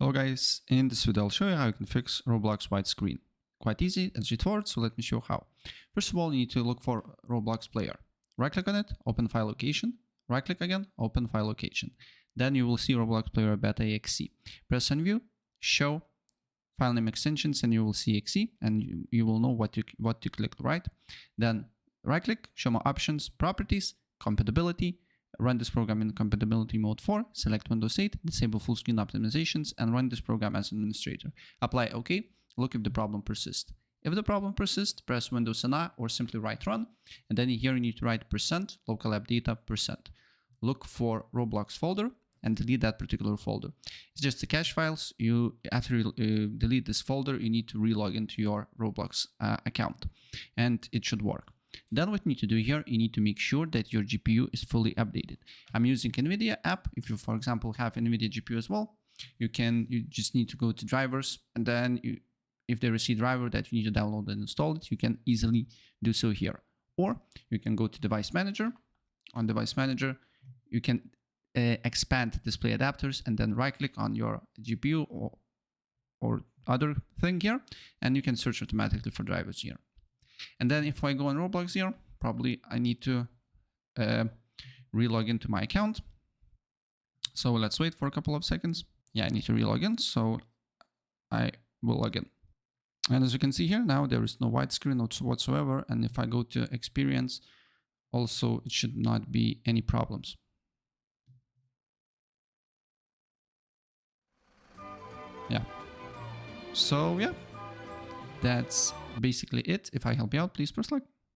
Hello guys, in this video I'll show you how you can fix Roblox widescreen. Quite easy and straightforward, so let me show how. First of all, you need to look for Roblox player. Right click on it, open file location, right click again, open file location. Then you will see Roblox player beta.exe. Press on view, show, file name extensions, and you will see exe, and you will know what to click, right? Then right click, show more options, properties, compatibility. Run this program in compatibility mode 4, select Windows 8, disable full screen optimizations, and run this program as administrator. Apply OK, look if the problem persists. If the problem persists, press Windows and I or simply write run, and then here you need to write %, local app data %. Look for Roblox folder and delete that particular folder. It's just the cache files. After you delete this folder, you need to relog into your Roblox account, and it should work. Then what you need to do here, you need to make sure that your GPU is fully updated. I'm using NVIDIA app. If you, for example, have NVIDIA GPU as well, you just need to go to drivers, and then if there is a driver that you need to download and install it, you can easily do so here. Or you can go to device manager. On device manager, you can expand display adapters and then right click on your GPU or other thing here, and you can search automatically for drivers here. And then if I go on Roblox here, probably I need to relog into my account. So let's wait for a couple of seconds. Yeah, I need to relog in, so I will log in. And as you can see here, now there is no widescreen whatsoever. And if I go to experience, also it should not be any problems. Yeah. So yeah, that's basically it. If I help you out, please press like.